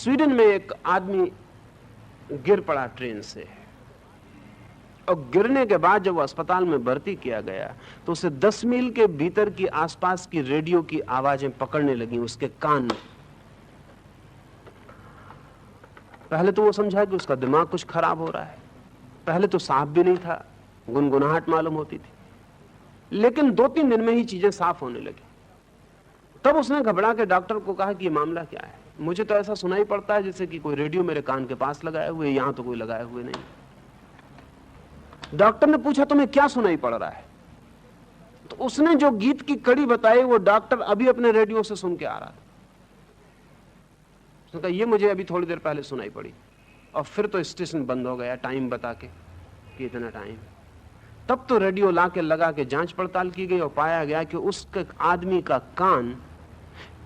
Sweden में एक आदमी गिर पड़ा ट्रेन से, और गिरने के बाद जब वो अस्पताल में भर्ती किया गया तो उसे 10 मील के भीतर की आसपास की रेडियो की आवाजें पकड़ने लगी उसके कान में। पहले तो वो समझा कि उसका दिमाग कुछ खराब हो रहा है, पहले तो साफ भी नहीं था, गुनगुनाहट मालूम होती थी, लेकिन 2-3 दिन में ही चीजें साफ होने लगी। तब उसने घबरा के डॉक्टर को कहा कि ये मामला क्या है, मुझे तो ऐसा सुनाई पड़ता है जैसे कि कोई रेडियो मेरे कान के पास लगाए हुए, यहां तो कोई लगाए हुए नहीं। डॉक्टर ने पूछा तुम्हें क्या सुनाई पड़ रहा है? तो उसने जो गीत की कड़ी बताई वो डॉक्टर अभी अपने रेडियो से सुन के आ रहा था। उसने कहा ये मुझे अभी थोड़ी देर पहले सुनाई पड़ी, और फिर तो स्टेशन बंद हो गया टाइम बता के कि इतना टाइम। तब तो रेडियो ला के लगा के जांच पड़ताल की गई और पाया गया कि उसके आदमी का कान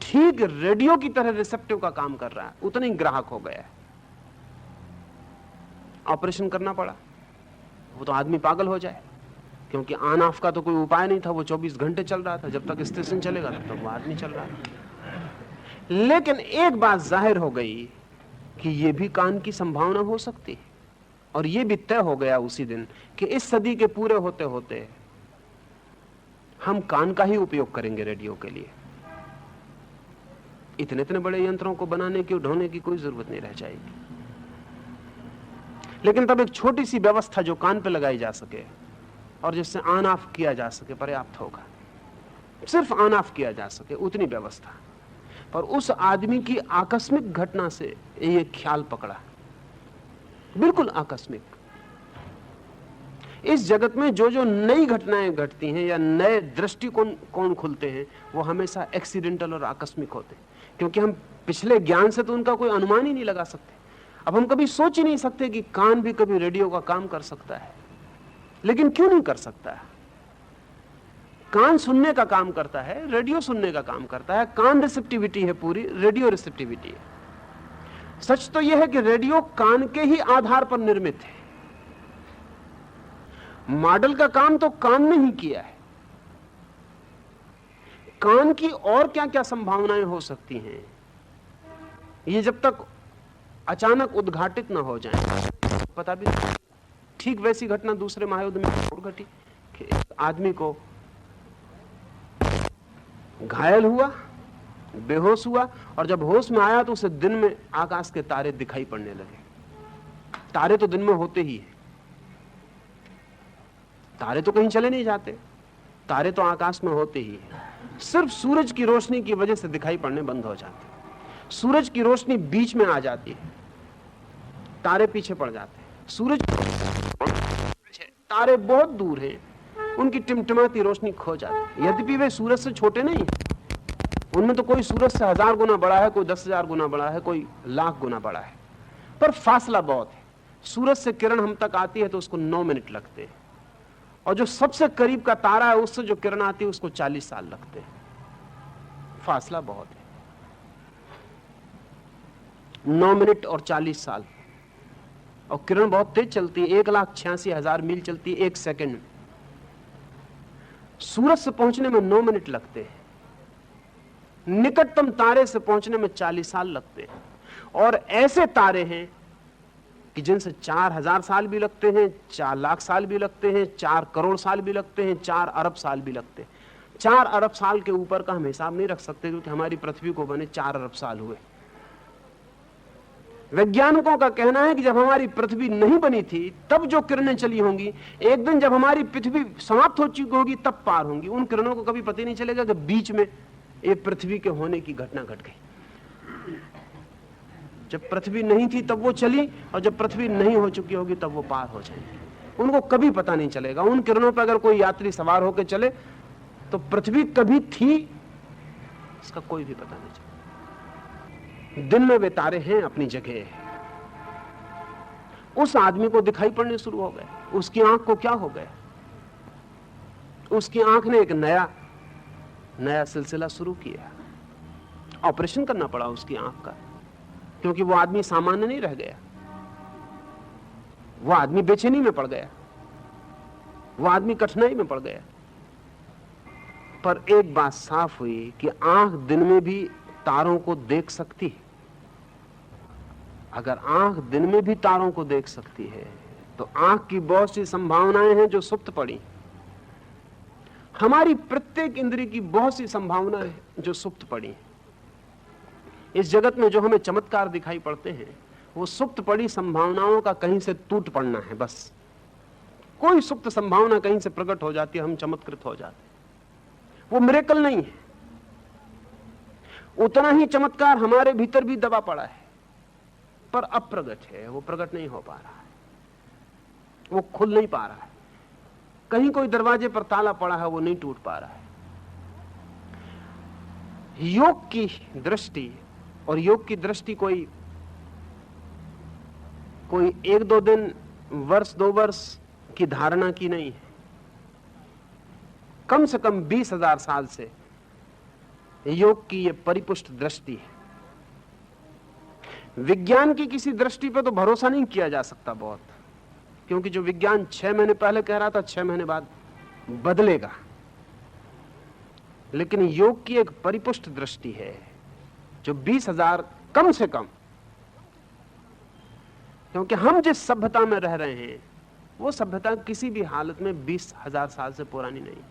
ठीक रेडियो की तरह रिसेप्टिव का काम कर रहा है, उतना ही ग्राहक हो गया है। ऑपरेशन करना पड़ा, वो तो आदमी पागल हो जाए, क्योंकि ऑन ऑफ का तो कोई उपाय नहीं था, वो 24 घंटे चल रहा था, जब तक स्टेशन चलेगा तब तक वो आदमी चल रहा था। लेकिन एक बात जाहिर हो गई कि ये भी कान की संभावना हो सकती है, और ये भी तय हो गया उसी दिन कि इस सदी के पूरे होते होते हम कान का ही उपयोग करेंगे रेडियो के लिए। इतने इतने बड़े यंत्रों को बनाने की ढोने की कोई जरूरत नहीं रह जाएगी। लेकिन तब एक छोटी सी व्यवस्था जो कान पे लगाई जा सके और जिससे ऑन ऑफ किया जा सके पर्याप्त होगा। सिर्फ ऑन ऑफ किया जा सके उतनी व्यवस्था। पर उस आदमी की आकस्मिक घटना से ये ख्याल पकड़ा, बिल्कुल आकस्मिक। इस जगत में जो जो नई घटनाएं घटती हैं या नए दृष्टिकोण खुलते हैं वो हमेशा एक्सीडेंटल और आकस्मिक होते हैं, क्योंकि हम पिछले ज्ञान से तो उनका कोई अनुमान ही नहीं लगा सकते। अब हम कभी सोच ही नहीं सकते कि कान भी कभी रेडियो का काम कर सकता है, लेकिन क्यों नहीं कर सकता है? कान सुनने का काम करता है, रेडियो सुनने का काम करता है। कान रिसेप्टिविटी है पूरी, रेडियो रिसेप्टिविटी है। सच तो यह है कि रेडियो कान के ही आधार पर निर्मित है। मॉडल का काम तो कान ने ही किया है। कान की और क्या क्या संभावनाएं हो सकती हैं, ये जब तक अचानक उद्घाटित ना हो जाए पता भी नहीं। ठीक वैसी घटना दूसरे महायुद्ध में और घटी कि एक आदमी को घायल हुआ, बेहोश हुआ, और जब होश में आया तो उसे दिन में आकाश के तारे दिखाई पड़ने लगे। तारे तो दिन में होते ही है, तारे तो कहीं चले नहीं जाते, तारे तो आकाश में होते ही है। सिर्फ सूरज की रोशनी की वजह से दिखाई पड़ने बंद हो जाते। सूरज की रोशनी बीच में आ जाती है, तारे पीछे पड़ जाते हैं। सूरज तारे बहुत दूर हैं, उनकी टिमटिमाती रोशनी खो जाती है। यद्यपि वे सूरज से छोटे नहीं हैं, उनमें तो कोई सूरज से 1000 गुना बड़ा है, कोई 10,000 गुना बड़ा है, कोई 1,00,000 गुना बड़ा है, पर फासला बहुत है। सूरज से किरण हम तक आती है तो उसको 9 मिनट लगते हैं, और जो सबसे करीब का तारा है उससे जो किरण आती है उसको 40 साल लगते हैं। फासला बहुत है, 9 मिनट और 40 साल। और किरण बहुत तेज चलती है, 1,86,000 मील चलती है 1 सेकंड में। सूरज से पहुंचने में 9 मिनट लगते हैं, निकटतम तारे से पहुंचने में 40 साल लगते हैं। और ऐसे तारे हैं कि जिनसे 4,000 साल भी लगते हैं, 4 लाख साल भी लगते हैं, 4 करोड़ साल भी लगते हैं, 4 अरब साल भी लगते हैं। 4 अरब साल के ऊपर का हम हिसाब नहीं रख सकते, क्योंकि हमारी पृथ्वी को बने 4 अरब साल हुए। वैज्ञानिकों का कहना है कि जब हमारी पृथ्वी नहीं बनी थी तब जो किरणें चली होंगी, एक दिन जब हमारी पृथ्वी समाप्त हो चुकी होगी तब पार होंगी। उन किरणों को कभी पता नहीं चलेगा कि बीच में एक पृथ्वी के होने की घटना घट गई। जब पृथ्वी नहीं थी तब वो चली, और जब पृथ्वी नहीं हो चुकी होगी तब वो पार हो जाएंगी। उनको कभी पता नहीं चलेगा। उन किरणों पर अगर कोई यात्री सवार होकर चले तो पृथ्वी कभी थी इसका कोई भी पता नहीं चलेगा। दिन में वे तारे हैं अपनी जगह। उस आदमी को दिखाई पड़ने शुरू हो गए। उसकी आंख को क्या हो गया? उसकी आंख ने एक नया सिलसिला शुरू किया। ऑपरेशन करना पड़ा उसकी आंख का, क्योंकि वो आदमी सामान्य नहीं रह गया। वो आदमी बेचैनी में पड़ गया, वो आदमी कठिनाई में पड़ गया। पर एक बात साफ हुई कि आंख दिन में भी तारों को देख सकती है। अगर आंख दिन में भी तारों को देख सकती है तो आंख की बहुत सी संभावनाएं हैं जो सुप्त पड़ी। हमारी प्रत्येक इंद्रिय की बहुत सी संभावनाएं हैं जो सुप्त पड़ी। इस जगत में जो हमें चमत्कार दिखाई पड़ते हैं वो सुप्त पड़ी संभावनाओं का कहीं से टूट पड़ना है। बस कोई सुप्त संभावना कहीं से प्रकट हो जाती है, हम चमत्कृत हो जाते हैं। वो मिरेकल नहीं है। उतना ही चमत्कार हमारे भीतर भी दबा पड़ा है पर अप्रगट है, वो प्रकट नहीं हो पा रहा है, वो खुल नहीं पा रहा है। कहीं कोई दरवाजे पर ताला पड़ा है, वो नहीं टूट पा रहा है। योग की दृष्टि, और योग की दृष्टि कोई 1-2 दिन, वर्ष 2 वर्ष की धारणा की नहीं है। कम से कम 20,000 साल से योग की यह परिपुष्ट दृष्टि है। विज्ञान की किसी दृष्टि पर तो भरोसा नहीं किया जा सकता बहुत, क्योंकि जो विज्ञान 6 महीने पहले कह रहा था 6 महीने बाद बदलेगा। लेकिन योग की एक परिपुष्ट दृष्टि है जो 20,000 कम से कम, क्योंकि हम जिस सभ्यता में रह रहे हैं वो सभ्यता किसी भी हालत में 20,000 साल से पुरानी नहीं।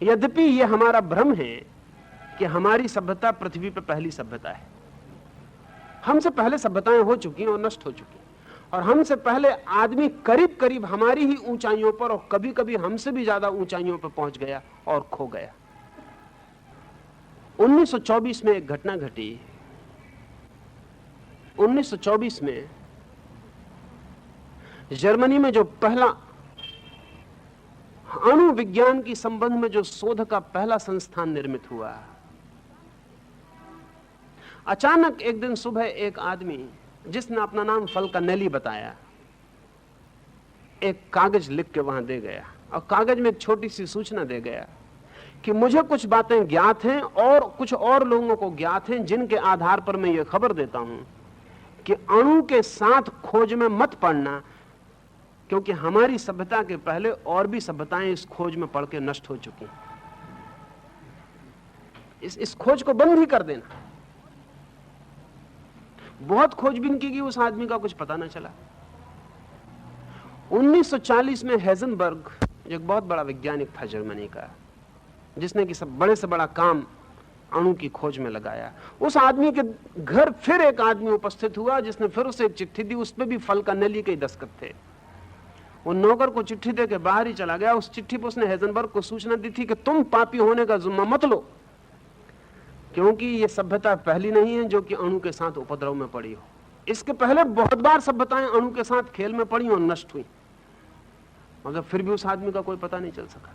यद्यपि यह हमारा भ्रम है कि हमारी सभ्यता पृथ्वी पर पहली सभ्यता है। हमसे पहले सभ्यताएं हो चुकी हैं और नष्ट हो चुकी हैं, और हमसे पहले आदमी करीब करीब हमारी ही ऊंचाइयों पर और कभी कभी हमसे भी ज्यादा ऊंचाइयों पर पहुंच गया और खो गया। 1924 में एक घटना घटी। 1924 में जर्मनी में जो पहला अणु विज्ञान की संबंध में जो शोध का पहला संस्थान निर्मित हुआ, अचानक एक दिन सुबह एक आदमी जिसने अपना नाम फल्कनेली बताया, एक कागज लिख के वहां दे गया, और कागज में एक छोटी सी सूचना दे गया कि मुझे कुछ बातें ज्ञात हैं और कुछ और लोगों को ज्ञात हैं, जिनके आधार पर मैं ये खबर देता हूं कि अणु के साथ खोज में मत पड़ना, क्योंकि हमारी सभ्यता के पहले और भी सभ्यताएं इस खोज में पड़ के नष्ट हो चुकी हैं। इस खोज को बंद ही कर देना। बहुत खोजबीन की गई, उस आदमी का कुछ पता ना चला। 1940 में हेजनबर्ग, एक बहुत बड़ा वैज्ञानिक था जर्मनी का, जिसने कि सब बड़े से बड़ा काम अणु की खोज में लगाया, उस आदमी के घर फिर एक आदमी उपस्थित हुआ जिसने फिर उसे एक चिट्ठी दी। उसमें भी फल्कनेली के दस्तखत थे। वो नौकर को चिट्ठी दे के बाहर ही चला गया। उस चिट्ठी पर उसने हेजनबर्ग को सूचना दी थी कि तुम पापी होने का जुम्मा मत लो, क्योंकि ये सभ्यता पहली नहीं है जो कि अणु के साथ उपद्रव में पड़ी हो। इसके पहले बहुत बार सभ्यताएं अणु के साथ खेल में पड़ी और नष्ट हुई, मगर फिर भी उस आदमी का कोई पता नहीं चल सका।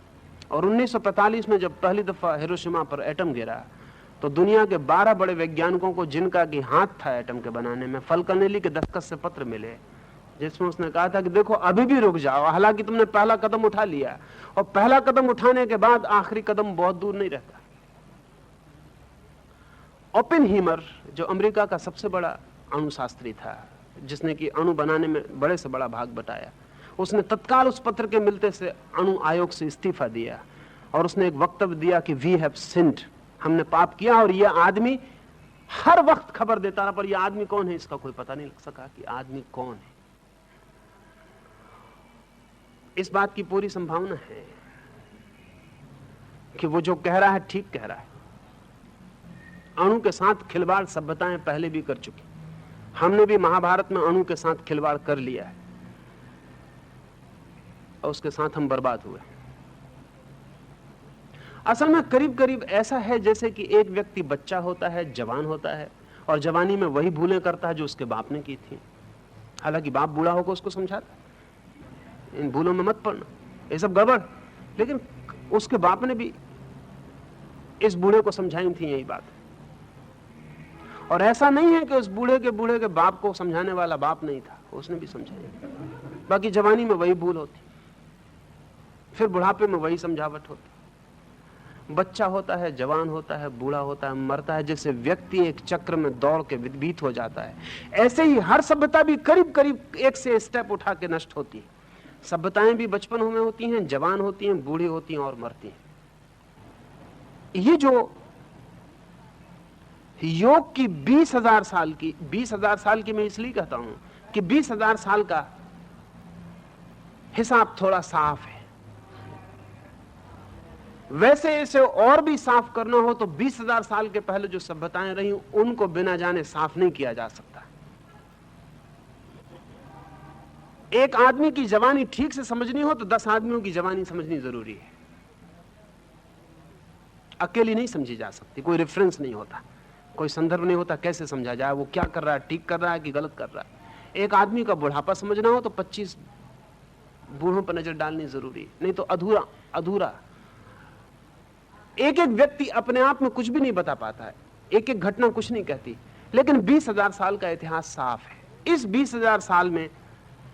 और 1945 में जब पहली दफा हिरोशिमा पर एटम गिरा, तो दुनिया के 12 बड़े वैज्ञानिकों को, जिनका कि हाथ था एटम के बनाने में, फल्कनेली के दस्तखत से पत्र मिले जिसमें उसने कहा था कि देखो अभी भी रुक जाओ, हालांकि तुमने पहला कदम उठा लिया, और पहला कदम उठाने के बाद आखिरी कदम बहुत दूर नहीं रहता। ओपेनहीमर, जो अमेरिका का सबसे बड़ा अणुशास्त्री था, जिसने कि अणु बनाने में बड़े से बड़ा भाग बटाया, उसने तत्काल उस पत्र के मिलते से अणु आयोग से इस्तीफा दिया, और उसने एक वक्तव्य दिया कि वी हैव सिन्ड, हमने पाप किया। और यह आदमी हर वक्त खबर देता रहा, पर यह आदमी कौन है इसका कोई पता नहीं लग सका कि आदमी कौन है। इस बात की पूरी संभावना है कि वो जो कह रहा है ठीक कह रहा है। अणु के साथ खिलवाड़ सभ्यताएं पहले भी कर चुकी। हमने भी महाभारत में अणु के साथ खिलवाड़ कर लिया है और उसके साथ हम बर्बाद हुए। असल में करीब करीब ऐसा है जैसे कि एक व्यक्ति बच्चा होता है, जवान होता है, और जवानी में वही भूलें करता है जो उसके बाप ने की थी। हालांकि बाप बूढ़ा होकर उसको समझाता इन भूलों में मत पड़ना, ये सब गड़बड़, लेकिन उसके बाप ने भी इस बूढ़े को समझाई थी यही बात। और ऐसा नहीं है कि उस बूढ़े के बाप को समझाने वाला बाप नहीं था, उसने भी समझाया। बाकी जवानी में वही भूल होती, फिर बुढ़ापे में वही समझावट होती। बच्चा होता है, जवान होता है, बूढ़ा होता है, मरता है, जैसे व्यक्ति एक चक्र में दौड़ के विद्भीत हो जाता है, ऐसे ही हर सभ्यता भी करीब करीब एक से स्टेप उठा के नष्ट होती है। सभ्यताएं भी बचपन में होती हैं, जवान होती हैं, बूढ़ी होती हैं और मरती हैं। ये जो योग की 20,000 साल की, 20,000 साल की मैं इसलिए कहता हूं कि 20,000 साल का हिसाब थोड़ा साफ है। वैसे इसे और भी साफ करना हो तो 20,000 साल के पहले जो सभ्यताएं रही उनको बिना जाने साफ नहीं किया जा सकता। एक आदमी की जवानी ठीक से समझनी हो तो 10 आदमियों की जवानी समझनी जरूरी है। अकेली नहीं समझी जा सकती, कोई रेफरेंस नहीं होता, कोई संदर्भ नहीं होता, कैसे समझा जाए वो क्या कर रहा है, ठीक कर रहा है कि गलत कर रहा है। एक आदमी का बुढ़ापा समझना हो तो 25 बूढ़ों पर नजर डालनी जरूरी, नहीं तो अधूरा अधूरा। एक एक व्यक्ति अपने आप में कुछ भी नहीं बता पाता है, एक एक घटना कुछ नहीं कहती, लेकिन 20,000 साल का इतिहास साफ है। इस 20,000 साल में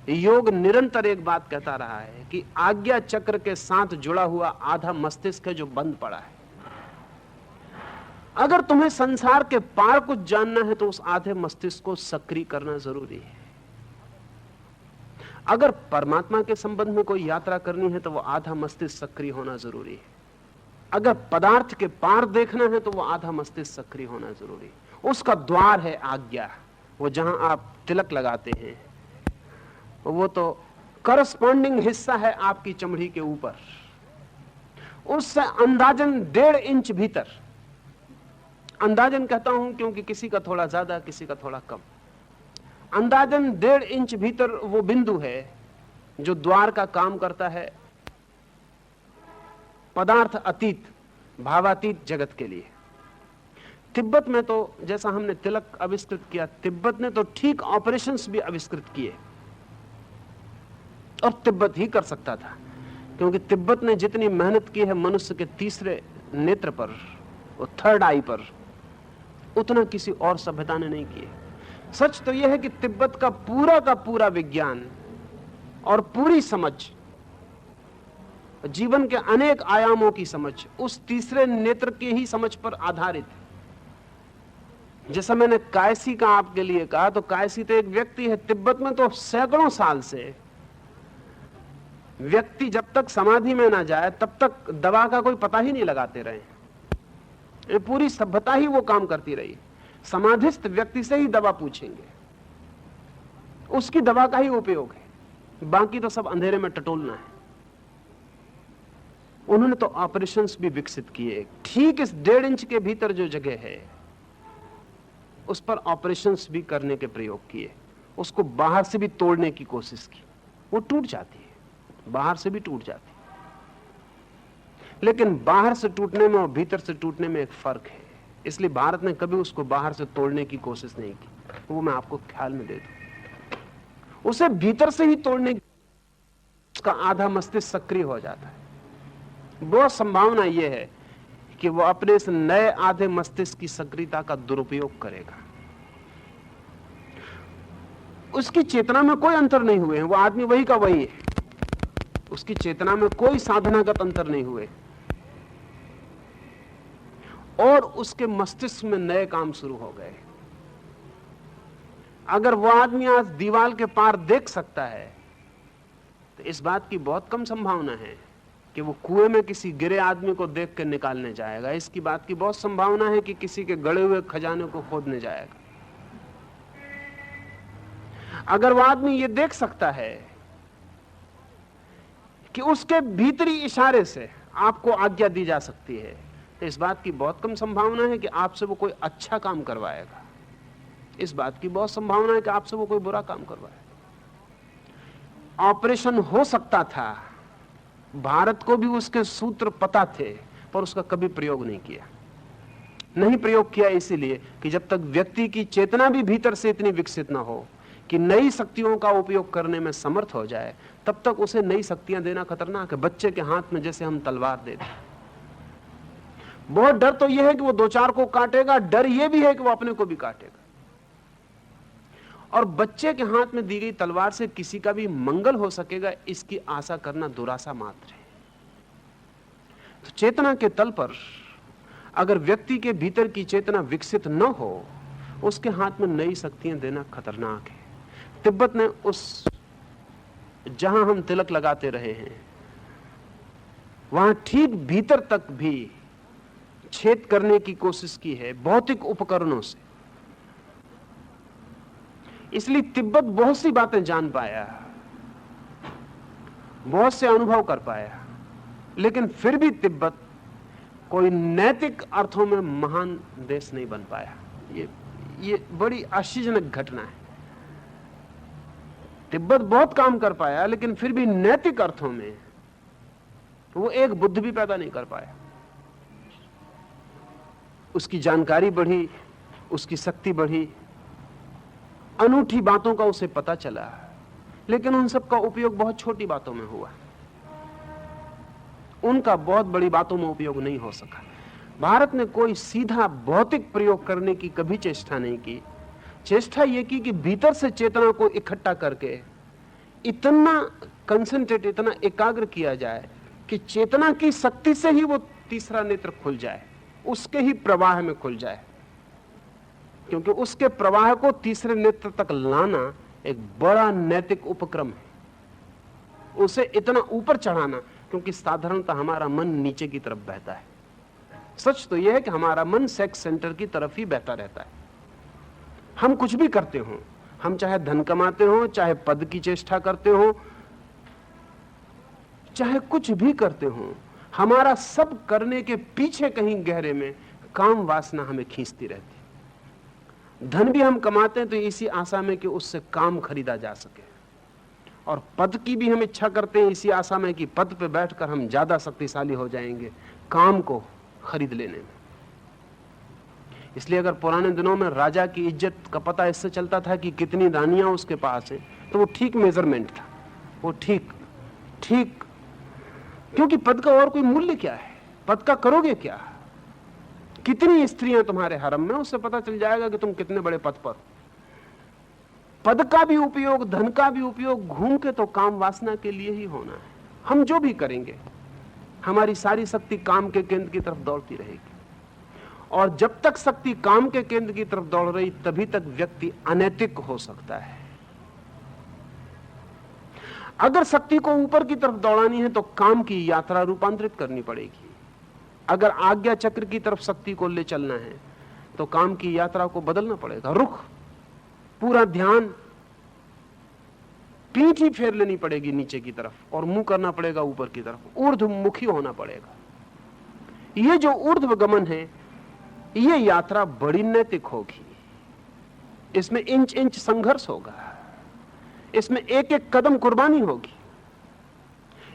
योग निरंतर एक बात कहता रहा है कि आज्ञा चक्र के साथ जुड़ा हुआ आधा मस्तिष्क है जो बंद पड़ा है। अगर तुम्हें संसार के पार कुछ जानना है तो उस आधे मस्तिष्क को सक्रिय करना जरूरी है। अगर परमात्मा के संबंध में कोई यात्रा करनी है तो वो आधा मस्तिष्क सक्रिय होना जरूरी है। अगर पदार्थ के पार देखना है तो वो आधा मस्तिष्क सक्रिय होना जरूरी है। उसका द्वार है आज्ञा, वो जहां आप तिलक लगाते हैं वो तो करस्पॉन्डिंग हिस्सा है आपकी चमड़ी के ऊपर, उससे अंदाजन 1.5 इंच भीतर, अंदाजन कहता हूं क्योंकि किसी का थोड़ा ज्यादा किसी का थोड़ा कम, अंदाजन 1.5 इंच भीतर वो बिंदु है जो द्वार का काम करता है पदार्थ अतीत भावातीत जगत के लिए। तिब्बत में तो जैसा हमने तिलक आविष्कृत किया, तिब्बत ने तो ठीक ऑपरेशंस भी आविष्कृत किए, और तिब्बत ही कर सकता था क्योंकि तिब्बत ने जितनी मेहनत की है मनुष्य के तीसरे नेत्र पर, वो थर्ड आई पर, उतना किसी और सभ्यता ने नहीं किया। सच तो यह है कि तिब्बत का पूरा विज्ञान और पूरी समझ, जीवन के अनेक आयामों की समझ उस तीसरे नेत्र की ही समझ पर आधारित है। जैसा मैंने कायसी का आपके लिए कहा, तो कायसी तो एक व्यक्ति है, तिब्बत में तो सैकड़ों साल से व्यक्ति जब तक समाधि में ना जाए तब तक दवा का कोई पता ही नहीं लगाते रहे। ये पूरी सभ्यता ही वो काम करती रही। समाधिस्थ व्यक्ति से ही दवा पूछेंगे, उसकी दवा का ही उपयोग है, बाकी तो सब अंधेरे में टटोलना है। उन्होंने तो ऑपरेशंस भी विकसित किए, ठीक इस 1.5 इंच के भीतर जो जगह है उस पर ऑपरेशंस भी करने के प्रयोग किए, उसको बाहर से भी तोड़ने की कोशिश की। वो टूट जाती है, बाहर से भी टूट जाती है, लेकिन बाहर से टूटने में और भीतर से टूटने में एक फर्क है। इसलिए भारत ने कभी उसको बाहर से तोड़ने की कोशिश नहीं की, वो मैं आपको ख्याल में दे दूं। उसे भीतर से ही तोड़ने की, उसका आधा मस्तिष्क सक्रिय हो जाता है। बहुत संभावना यह है कि वो अपने इस नए आधे मस्तिष्क की सक्रियता का दुरुपयोग करेगा। उसकी चेतना में कोई अंतर नहीं हुए हैं, वो आदमी वही का वही है, उसकी चेतना में कोई साधनागत अंतर नहीं हुए, और उसके मस्तिष्क में नए काम शुरू हो गए। अगर वो आदमी आज दीवार के पार देख सकता है तो इस बात की बहुत कम संभावना है कि वो कुएं में किसी गिरे आदमी को देख कर निकालने जाएगा। इसकी बात की बहुत संभावना है कि किसी के गड़े हुए खजाने को खोदने जाएगा। अगर वो आदमी ये देख सकता है कि उसके भीतरी इशारे से आपको आज्ञा दी जा सकती है, तो इस बात की बहुत कम संभावना है कि आपसे वो कोई अच्छा काम करवाएगा। इस बात की बहुत संभावना है कि आपसे वो कोई बुरा काम करवाएगा। ऑपरेशन हो सकता था, भारत को भी उसके सूत्र पता थे, पर उसका कभी प्रयोग नहीं किया। नहीं प्रयोग किया इसीलिए कि जब तक व्यक्ति की चेतना भी भीतर से इतनी विकसित ना हो कि नई शक्तियों का उपयोग करने में समर्थ हो जाए, तब तक उसे नई शक्तियां देना खतरनाक है। बच्चे के हाथ में जैसे हम तलवार दे दें, बहुत डर तो यह है कि वो 2-4 को काटेगा, डर यह भी है कि वो अपने को भी काटेगा। और बच्चे के हाथ में दी गई तलवार से किसी का भी मंगल हो सकेगा, इसकी आशा करना दुराशा मात्र है। तो चेतना के तल पर अगर व्यक्ति के भीतर की चेतना विकसित न हो, उसके हाथ में नई शक्तियां देना खतरनाक है। तिब्बत ने उस जहां हम तिलक लगाते रहे हैं वहां ठीक भीतर तक भी छेद करने की कोशिश की है भौतिक उपकरणों से। इसलिए तिब्बत बहुत सी बातें जान पाया, बहुत से अनुभव कर पाया, लेकिन फिर भी तिब्बत कोई नैतिक अर्थों में महान देश नहीं बन पाया। ये बड़ी आश्चर्यजनक घटना है। तिब्बत बहुत काम कर पाया, लेकिन फिर भी नैतिक अर्थों में वो एक बुद्ध भी पैदा नहीं कर पाया। उसकी जानकारी बढ़ी, उसकी शक्ति बढ़ी, अनूठी बातों का उसे पता चला, लेकिन उन सब का उपयोग बहुत छोटी बातों में हुआ, उनका बहुत बड़ी बातों में उपयोग नहीं हो सका। भारत ने कोई सीधा भौतिक प्रयोग करने की कभी चेष्टा नहीं की। चेष्टा यह की कि भीतर से चेतना को इकट्ठा करके इतना कंसंट्रेट, इतना एकाग्र किया जाए कि चेतना की शक्ति से ही वो तीसरा नेत्र खुल जाए, उसके ही प्रवाह में खुल जाए। क्योंकि उसके प्रवाह को तीसरे नेत्र तक लाना एक बड़ा नैतिक उपक्रम है, उसे इतना ऊपर चढ़ाना। क्योंकि साधारणतः हमारा मन नीचे की तरफ बहता है। सच तो यह है कि हमारा मन सेक्स सेंटर की तरफ ही बहता रहता है। हम कुछ भी करते हो, हम चाहे धन कमाते हो, चाहे पद की चेष्टा करते हो, चाहे कुछ भी करते हो, हमारा सब करने के पीछे कहीं गहरे में काम वासना हमें खींचती रहती। धन भी हम कमाते हैं तो इसी आशा में कि उससे काम खरीदा जा सके, और पद की भी हम इच्छा करते हैं इसी आशा में कि पद पे बैठकर हम ज्यादा शक्तिशाली हो जाएंगे काम को खरीद लेने में। इसलिए अगर पुराने दिनों में राजा की इज्जत का पता इससे चलता था कि कितनी रानियां उसके पास हैं, तो वो ठीक मेजरमेंट था, वो ठीक। क्योंकि पद का और कोई मूल्य क्या है, पद का करोगे क्या, कितनी स्त्रियां तुम्हारे हरम में, उससे पता चल जाएगा कि तुम कितने बड़े पद पर। पद का भी उपयोग, धन का भी उपयोग घूम के तो काम वासना के लिए ही होना है। हम जो भी करेंगे हमारी सारी शक्ति काम के केंद्र की तरफ दौड़ती रहेगी, और जब तक शक्ति काम के केंद्र की तरफ दौड़ रही तभी तक व्यक्ति अनैतिक हो सकता है। अगर शक्ति को ऊपर की तरफ दौड़ानी है तो काम की यात्रा रूपांतरित करनी पड़ेगी। अगर आज्ञा चक्र की तरफ शक्ति को ले चलना है तो काम की यात्रा को बदलना पड़ेगा, रुख, पूरा ध्यान, पीठ ही फेर लेनी पड़ेगी नीचे की तरफ और मुंह करना पड़ेगा ऊपर की तरफ, ऊर्ध्वमुखी होना पड़ेगा। यह जो ऊर्ध्वगमन है, यह यात्रा बड़ी नैतिक होगी। इसमें इंच इंच संघर्ष होगा, इसमें एक एक कदम कुर्बानी होगी,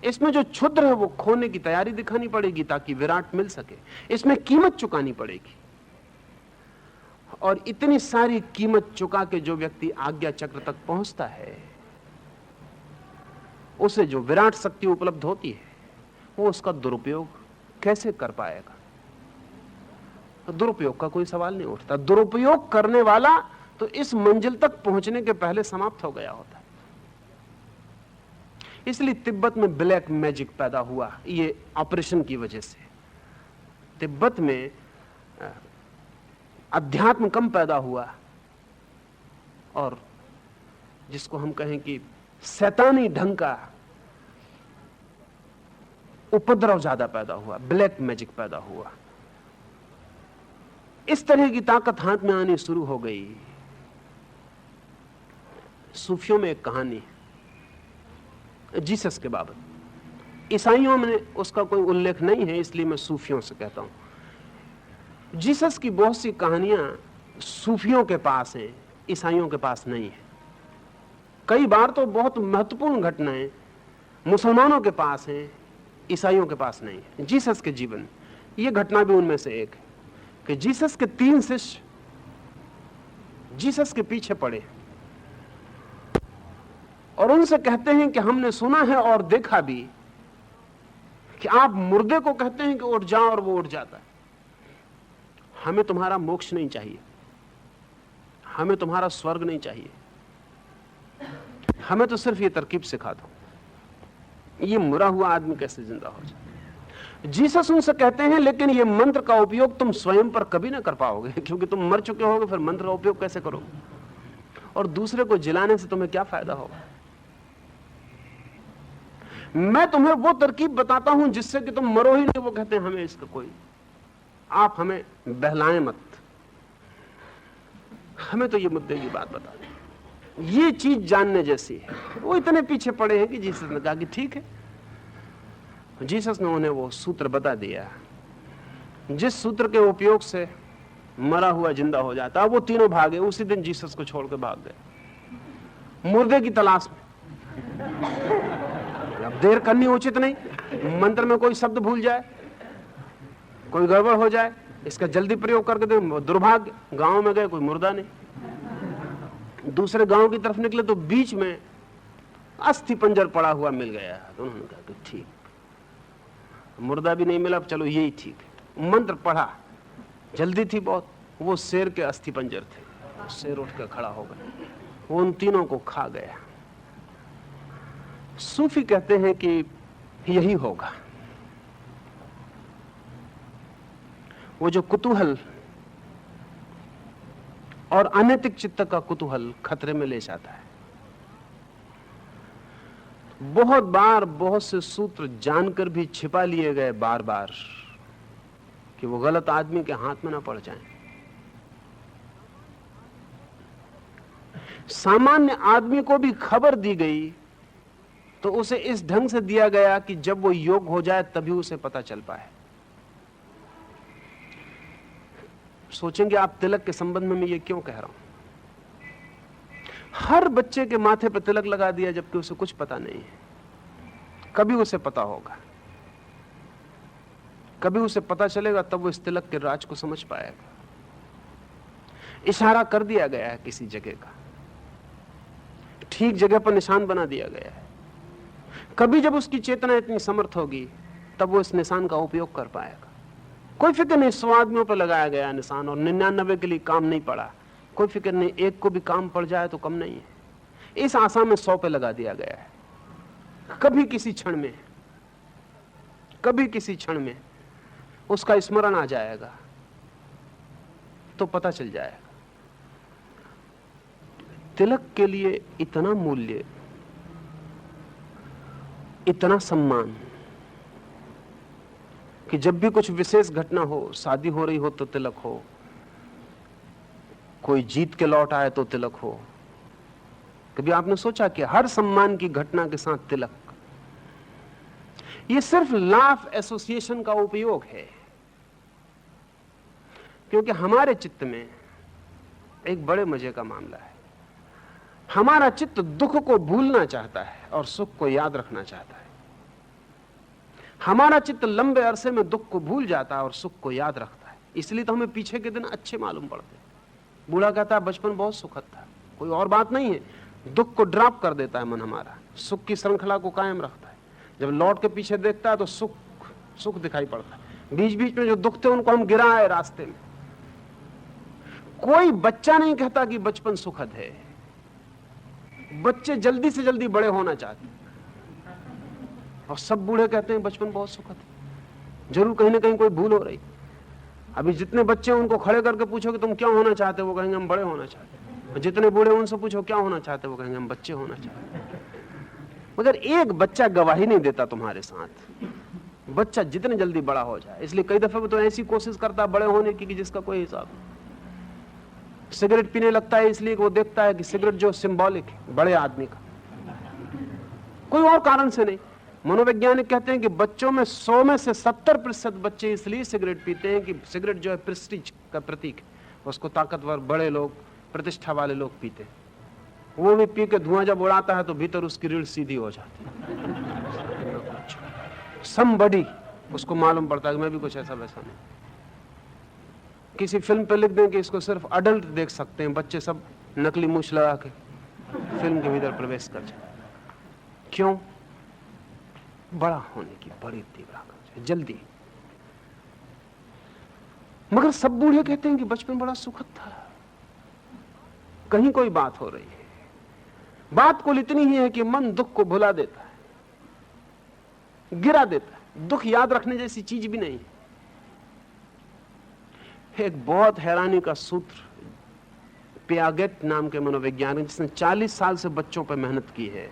इसमें जो क्षुद्र है वो खोने की तैयारी दिखानी पड़ेगी ताकि विराट मिल सके, इसमें कीमत चुकानी पड़ेगी। और इतनी सारी कीमत चुका के जो व्यक्ति आज्ञा चक्र तक पहुंचता है, उसे जो विराट शक्ति उपलब्ध होती है, वो उसका दुरुपयोग कैसे कर पाएगा? दुरुपयोग का कोई सवाल नहीं उठता। दुरुपयोग करने वाला तो इस मंजिल तक पहुंचने के पहले समाप्त हो गया होता है। इसलिए तिब्बत में ब्लैक मैजिक पैदा हुआ, ये ऑपरेशन की वजह से। तिब्बत में अध्यात्म कम पैदा हुआ, और जिसको हम कहें कि शैतानी ढंग का उपद्रव ज्यादा पैदा हुआ, ब्लैक मैजिक पैदा हुआ। इस तरह की ताकत हाथ में आनी शुरू हो गई। सूफियों में एक कहानी जीसस के बाबत, ईसाइयों में उसका कोई उल्लेख नहीं है, इसलिए मैं सूफियों से कहता हूं। जीसस की बहुत सी कहानियां सूफियों के पास हैं, ईसाइयों के पास नहीं है। कई बार तो बहुत महत्वपूर्ण घटनाएं मुसलमानों के पास हैं, ईसाइयों के पास नहीं है। जीसस के जीवन, यह घटना भी उनमें से एक है कि जीसस के 3 शिष्य जीसस के पीछे पड़े और उनसे कहते हैं कि हमने सुना है और देखा भी कि आप मुर्दे को कहते हैं कि उठ जाओ और वो उठ जाता है। हमें तुम्हारा मोक्ष नहीं चाहिए, हमें तुम्हारा स्वर्ग नहीं चाहिए, हमें तो सिर्फ ये तरकीब सिखा दो, ये मुरा हुआ आदमी कैसे जिंदा हो जाए। जीसस उनसे कहते हैं लेकिन ये मंत्र का उपयोग तुम स्वयं पर कभी ना कर पाओगे, क्योंकि तुम मर चुके होगे, फिर मंत्र का उपयोग कैसे करोगे, और दूसरे को जिलाने से तुम्हें क्या फायदा होगा। मैं तुम्हें वो तरकीब बताता हूं जिससे कि तुम मरो ही नहीं। वो कहते हैं हमें इसका कोई आप हमें बहलाएं मत, हमें तो ये मुद्दे की बात बता दें, ये चीज जानने जैसी है। वो इतने पीछे पड़े हैं कि जीसस ने कहा कि ठीक है। जीसस ने उन्हें वो सूत्र बता दिया, जिस सूत्र के उपयोग से मरा हुआ जिंदा हो जाता। वो तीनों भागे, उसी दिन जीसस को छोड़कर भाग गए मुर्दे की तलाश में। अब देर करनी उचित नहीं, मंत्र में कोई शब्द भूल जाए, कोई गड़बड़ हो जाए, इसका जल्दी प्रयोग करके दे। दुर्भाग्य, गांव में गए, कोई मुर्दा नहीं। दूसरे गांव की तरफ निकले तो बीच में अस्थि पंजर पड़ा हुआ मिल गया। तो उन्होंने कहा कि ठीक, मुर्दा भी नहीं मिला, चलो यही ठीक है। मंत्र पढ़ा, जल्दी थी बहुत। वो शेर के अस्थि पंजर थे, शेर उठ कर खड़ा हो गया, वो उन तीनों को खा गया। सूफी कहते हैं कि यही होगा। वो जो कुतूहल और अनैतिक चित्त का कुतूहल खतरे में ले जाता है। बहुत बार बहुत से सूत्र जानकर भी छिपा लिए गए बार बार कि वो गलत आदमी के हाथ में ना पड़ जाएं। सामान्य आदमी को भी खबर दी गई तो उसे इस ढंग से दिया गया कि जब वो योग्य हो जाए तभी उसे पता चल पाए। सोचेंगे आप तिलक के संबंध में मैं ये क्यों कह रहा हूं। हर बच्चे के माथे पर तिलक लगा दिया जबकि उसे कुछ पता नहीं है। कभी उसे पता होगा, कभी उसे पता चलेगा, तब वो इस तिलक के राज को समझ पाएगा। इशारा कर दिया गया है किसी जगह का, ठीक जगह पर निशान बना दिया गया है। कभी जब उसकी चेतना इतनी समर्थ होगी तब वो इस निशान का उपयोग कर पाएगा। कोई फिक्र नहीं, 100 आदमियों पर लगाया गया निशान और 99 के लिए काम नहीं पड़ा, कोई फिक्र नहीं, एक को भी काम पड़ जाए तो कम नहीं है। इस आशा में 100 पे लगा दिया गया है। कभी किसी क्षण में, कभी किसी क्षण में उसका स्मरण आ जाएगा तो पता चल जाएगा। तिलक के लिए इतना मूल्य, इतना सम्मान कि जब भी कुछ विशेष घटना हो, शादी हो रही हो तो तिलक हो, कोई जीत के लौट आए तो तिलक हो। कभी आपने सोचा कि हर सम्मान की घटना के साथ तिलक? यह सिर्फ लाफ एसोसिएशन का उपयोग है, क्योंकि हमारे चित्त में एक बड़े मजे का मामला है। हमारा चित्त दुख को भूलना चाहता है और सुख को याद रखना चाहता है। हमारा चित्त लंबे अरसे में दुख को भूल जाता है और सुख को याद रखता है। इसलिए तो हमें पीछे के दिन अच्छे मालूम पड़ते हैं। बूढ़ा कहता है बचपन बहुत सुखद था, कोई और बात नहीं है। दुख को ड्रॉप कर देता है मन हमारा, सुख की श्रृंखला को कायम रखता है। जब लौट के पीछे देखता है तो सुख दिखाई पड़ता है। बीच बीच में जो दुख थे उनको हम गिराए रास्ते में। कोई बच्चा नहीं कहता कि बचपन सुखद है। बच्चे जल्दी से जल्दी बड़े होना चाहते हैं और सब बूढ़े कहते हैं बचपन बहुत सुखद है। जरूर कहीं ना कहीं कोई भूल हो रही। अभी जितने बच्चे उनको खड़े करके पूछो कि तुम क्या होना चाहते हो, वो कहेंगे हम बड़े होना चाहते हैं। जितने बूढ़े उनसे पूछो क्या होना चाहते हो, वो कहेंगे हम बच्चे होना चाहते हैं। मगर एक बच्चा गवाही नहीं देता तुम्हारे साथ। बच्चा जितने जल्दी बड़ा हो जाए, इसलिए कई दफे वो तो ऐसी कोशिश करता है बड़े होने की कि जिसका कोई हिसाब नहीं। सिगरेट पीने लगता है इसलिए कि वो देखता है कि सिगरेट जो सिंबॉलिक है बड़े आदमी का, कोई और कारण से नहीं। मनोवैज्ञानिक कहते हैं कि बच्चों में 100 में से 70% बच्चे इसलिए सिगरेट पीते हैं कि सिगरेट जो है प्रेस्टीज का प्रतीक है, उसको ताकतवर बड़े लोग, प्रतिष्ठा वाले लोग पीते हैं। वो भी पी के धुआं जब उड़ाता है तो भीतर उसकी रीढ़ सीधी हो जाती है। समबडी उसको मालूम पड़ता है कि मैं भी कुछ ऐसा वैसा नहीं। किसी फिल्म पे लिख दें कि इसको सिर्फ अडल्ट देख सकते हैं, बच्चे सब नकली मूछ लगा के फिल्म के भीतर प्रवेश कर जाए। क्यों? बड़ा होने की बड़ी तीव्र आकांक्षा है, जल्दी। मगर सब बूढ़े कहते हैं कि बचपन बड़ा सुखद था। कहीं कोई बात हो रही है। बात कुल इतनी ही है कि मन दुख को भुला देता है, गिरा देता है। दुख याद रखने जैसी चीज भी नहीं है। एक बहुत हैरानी का सूत्र पियागेट नाम के मनोवैज्ञानिक, जिसने 40 साल से बच्चों पर मेहनत की है,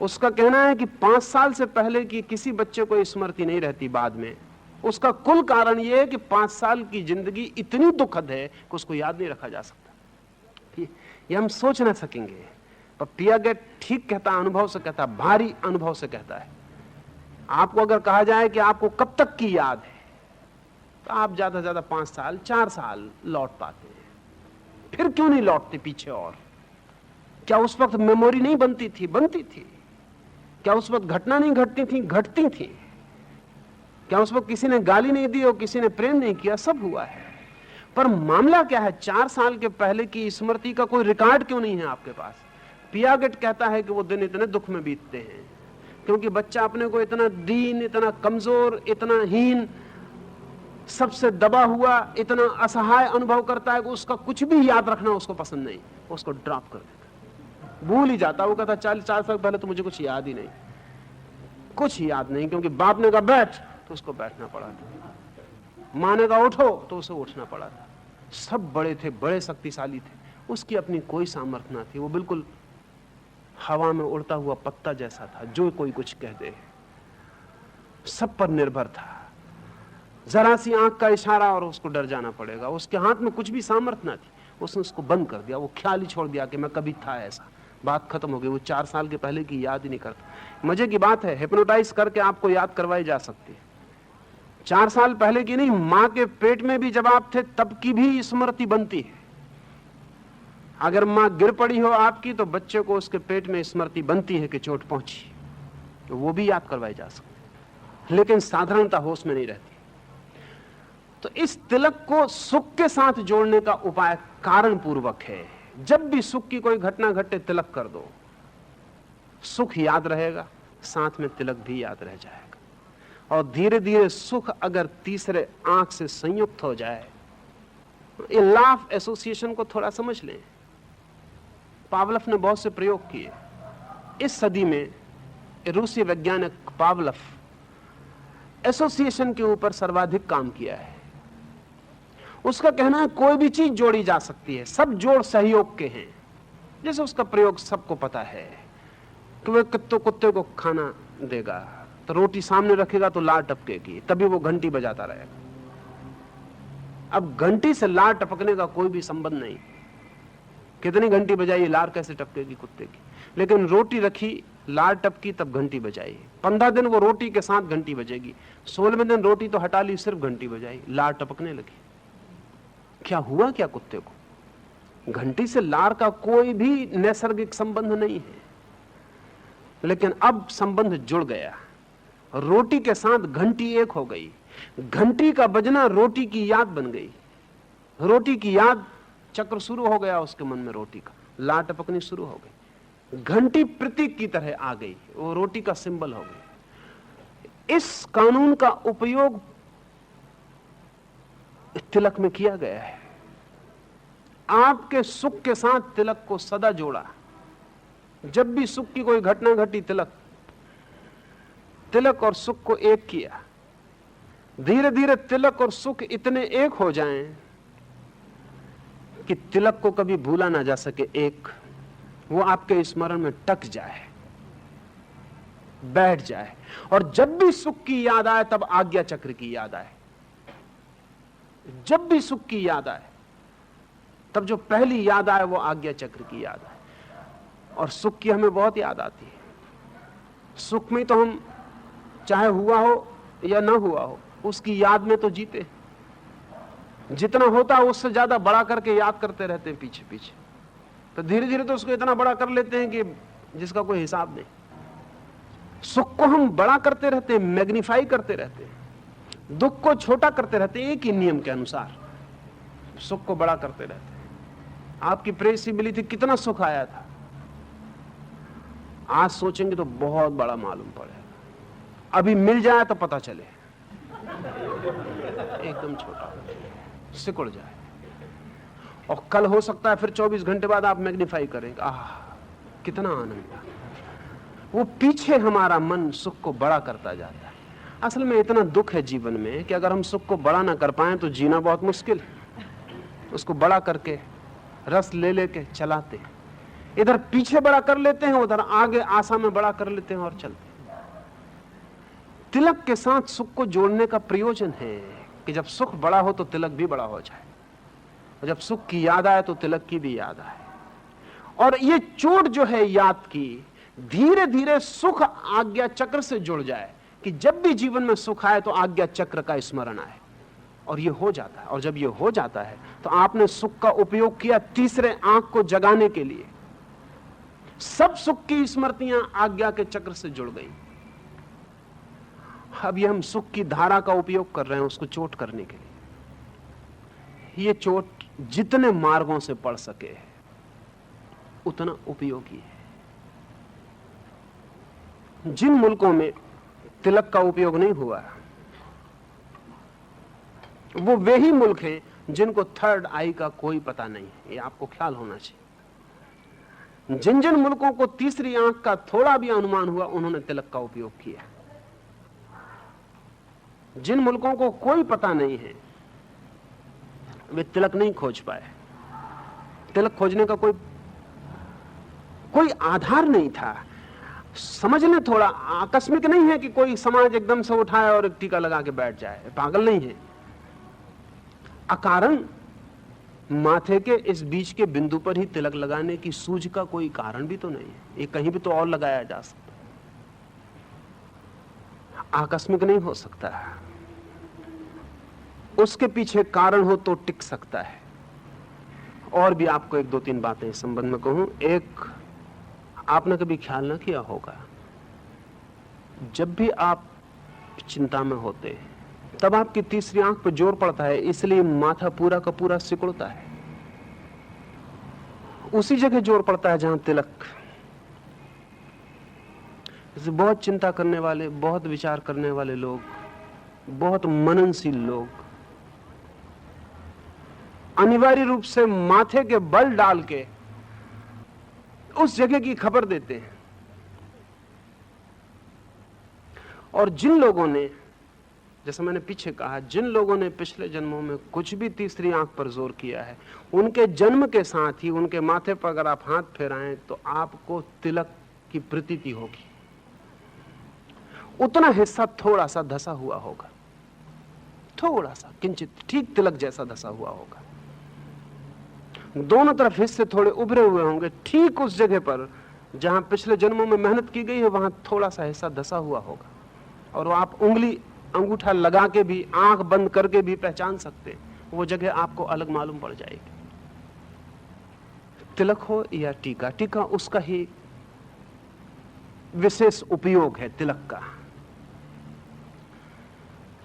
उसका कहना है कि 5 साल से पहले की किसी बच्चे को स्मृति नहीं रहती बाद में, उसका कुल कारण यह है कि 5 साल की जिंदगी इतनी दुखद है कि उसको याद नहीं रखा जा सकता। ये हम सोच ना सकेंगे। पर पियागेट ठीक कहता, अनुभव से कहता, भारी अनुभव से कहता है। आपको अगर कहा जाए कि आपको कब तक की याद है, तो आप ज्यादा से ज्यादा 5 साल 4 साल लौट पाते हैं। फिर क्यों नहीं लौटते पीछे? और क्या उस वक्त मेमोरी नहीं बनती थी? बनती थी। क्या उस वक्त घटना नहीं घटती थी? घटती थी। क्या उस वक्त किसी ने गाली नहीं दी और किसी ने प्रेम नहीं किया? सब हुआ है। पर मामला क्या है? 4 साल के पहले की स्मृति का कोई रिकॉर्ड क्यों नहीं है आपके पास? पियागेट कहता है कि वो दिन इतने दुख में बीतते हैं क्योंकि बच्चा अपने को इतना दीन, इतना कमजोर, इतना हीन, सबसे दबा हुआ, इतना असहाय अनुभव करता है कि उसका कुछ भी याद रखना उसको पसंद नहीं, उसको ड्रॉप कर देता, भूल ही जाता। वो कहता 4 साल पहले तो मुझे कुछ याद ही नहीं, कुछ याद नहीं, क्योंकि बाप ने कहा बैठ तो उसको बैठना पड़ा था, माँ ने कहा उठो तो उसे उठना पड़ा था। सब बड़े थे, बड़े शक्तिशाली थे, उसकी अपनी कोई सामर्थ्य ना थी। वो बिल्कुल हवा में उड़ता हुआ पत्ता जैसा था, जो कोई कुछ कह दे सब पर निर्भर था। जरा सी आंख का इशारा और उसको डर जाना पड़ेगा। उसके हाथ में कुछ भी सामर्थ्य ना थी, उसने उसको बंद कर दिया। वो ख्याल ही छोड़ दिया कि मैं कभी था ऐसा, बात खत्म हो गई। वो 4 साल के पहले की याद ही नहीं करता। मजे की बात है, हिप्नोटाइज करके आपको याद करवाई जा सकती है। 4 साल पहले की नहीं, मां के पेट में भी जब आप थे तब की भी स्मृति बनती है। अगर मां गिर पड़ी हो आपकी तो बच्चे को उसके पेट में स्मृति बनती है कि चोट पहुंची, तो वो भी याद करवाई जा सकती है, लेकिन साधारणता होश में नहीं रहती। तो इस तिलक को सुख के साथ जोड़ने का उपाय कारण पूर्वक है। जब भी सुख की कोई घटना घटे तिलक कर दो, सुख याद रहेगा, साथ में तिलक भी याद रह जाएगा। और धीरे धीरे सुख अगर तीसरे आंख से संयुक्त हो जाए, ये लॉ ऑफ एसोसिएशन को थोड़ा समझ लें। पावलोव ने बहुत से प्रयोग किए इस सदी में। रूसी वैज्ञानिक पावलोव एसोसिएशन के ऊपर सर्वाधिक काम किया है। उसका कहना है कोई भी चीज जोड़ी जा सकती है, सब जोड़ सहयोग के हैं। जैसे उसका प्रयोग सबको पता है कि वह कुत्ते को खाना देगा तो रोटी सामने रखेगा तो लार टपकेगी, तभी वो घंटी बजाता रहेगा। अब घंटी से लार टपकने का कोई भी संबंध नहीं, कितनी घंटी बजाई लार कैसे टपकेगी कुत्ते की। लेकिन रोटी रखी, लार टपकी, तब घंटी बजाई। 15 दिन वो रोटी के साथ घंटी बजेगी, 16वें दिन रोटी तो हटा ली, सिर्फ घंटी बजाई, लार टपकने लगी। क्या हुआ क्या कुत्ते को? घंटी से लार का कोई भी नैसर्गिक संबंध नहीं है, लेकिन अब संबंध जुड़ गया। रोटी के साथ घंटी एक हो गई, घंटी का बजना रोटी की याद बन गई, रोटी की याद चक्र शुरू हो गया उसके मन में, रोटी का लार टपकनी शुरू हो गई, घंटी प्रतीक की तरह आ गई, वो रोटी का सिंबल हो गई। इस कानून का उपयोग तिलक में किया गया है। आपके सुख के साथ तिलक को सदा जोड़ा। जब भी सुख की कोई घटना घटी, तिलक और सुख को एक किया। धीरे धीरे तिलक और सुख इतने एक हो जाएं कि तिलक को कभी भूला ना जा सके। एक वो आपके स्मरण में टक जाए, बैठ जाए, और जब भी सुख की याद आए तब आज्ञा चक्र की याद आए। जब भी सुख की याद आए तब जो पहली याद आए वो आज्ञा चक्र की याद आए। और सुख की हमें बहुत याद आती है। सुख में तो हम चाहे हुआ हो या ना हुआ हो, उसकी याद में तो जीते। जितना होता है उससे ज्यादा बड़ा करके याद करते रहते हैं पीछे पीछे, तो धीरे धीरे तो उसको इतना बड़ा कर लेते हैं कि जिसका कोई हिसाब नहीं। सुख को हम बड़ा करते रहते हैं, मैग्नीफाई करते रहते हैं, दुख को छोटा करते रहते हैं। एक ही नियम के अनुसार सुख को बड़ा करते रहते हैं। आपकी प्रेयसी मिली थी, कितना सुख आया था, आज सोचेंगे तो बहुत बड़ा मालूम पड़ेगा। अभी मिल जाए तो पता चले एकदम छोटा, सिकुड़ जाए। और कल हो सकता है फिर 24 घंटे बाद आप मैग्नीफाई करेंगे, आह कितना आनंद। वो पीछे हमारा मन सुख को बड़ा करता जाता है। असल में इतना दुख है जीवन में कि अगर हम सुख को बड़ा ना कर पाए तो जीना बहुत मुश्किल है। उसको बड़ा करके रस ले लेके चलाते, इधर पीछे बड़ा कर लेते हैं, उधर आगे आशा में बड़ा कर लेते हैं और चलते। तिलक के साथ सुख को जोड़ने का प्रयोजन है कि जब सुख बड़ा हो तो तिलक भी बड़ा हो जाए, और जब सुख की याद आए तो तिलक की भी याद आए। और ये चोट जो है याद की, धीरे धीरे सुख आज्ञा चक्र से जुड़ जाए कि जब भी जीवन में सुख आए तो आज्ञा चक्र का स्मरण आए, और ये हो जाता है। और जब ये हो जाता है तो आपने सुख का उपयोग किया तीसरे आंख को जगाने के लिए। सब सुख की स्मृतियां आज्ञा के चक्र से जुड़ गई। अब ये हम सुख की धारा का उपयोग कर रहे हैं उसको चोट करने के लिए। ये चोट जितने मार्गों से पड़ सके उतना उपयोगी है। जिन मुल्कों में तिलक का उपयोग नहीं हुआ वो वे ही मुल्क हैं जिनको थर्ड आई का कोई पता नहीं है। ये आपको ख्याल होना चाहिए। जिन जिन मुल्कों को तीसरी आंख का थोड़ा भी अनुमान हुआ उन्होंने तिलक का उपयोग किया। जिन मुल्कों को कोई पता नहीं है वे तिलक नहीं खोज पाए। तिलक खोजने का कोई आधार नहीं था। समझ लें, थोड़ा आकस्मिक नहीं है कि कोई समाज एकदम से उठाए और एक टीका लगा के बैठ जाए, पागल नहीं है। अकारण माथे के इस बीच के बिंदु पर ही तिलक लगाने की सूझ का कोई कारण भी तो नहीं है। ये कहीं भी तो और लगाया जा सकता, आकस्मिक नहीं हो सकता। उसके पीछे कारण हो तो टिक सकता है। और भी आपको एक दो तीन बातें इस संबंध में कहूं। एक, आपने कभी ख्याल ना किया होगा, जब भी आप चिंता में होते तब आपकी तीसरी आंख पर जोर पड़ता है, इसलिए माथा पूरा का पूरा सिकुड़ता है। उसी जगह जोर पड़ता है जहां तिलक। जैसे बहुत चिंता करने वाले, बहुत विचार करने वाले लोग, बहुत मननशील लोग अनिवार्य रूप से माथे के बल डाल के उस जगह की खबर देते हैं। और जिन लोगों ने, जैसा मैंने पीछे कहा, जिन लोगों ने पिछले जन्मों में कुछ भी तीसरी आंख पर जोर किया है, उनके जन्म के साथ ही उनके माथे पर अगर आप हाथ फेराएं तो आपको तिलक की प्रतीति होगी। उतना हिस्सा थोड़ा सा धसा हुआ होगा, थोड़ा सा किंचित, ठीक तिलक जैसा धसा हुआ होगा। दोनों तरफ हिस्से थोड़े उभरे हुए होंगे, ठीक उस जगह पर जहां पिछले जन्मों में मेहनत की गई है वहां थोड़ा सा हिस्सा धसा हुआ होगा। और आप उंगली, अंगूठा लगा के भी, आंख बंद करके भी पहचान सकते हैं, वो जगह आपको अलग मालूम पड़ जाएगी। तिलक हो या टीका, टीका उसका ही विशेष उपयोग है तिलक का।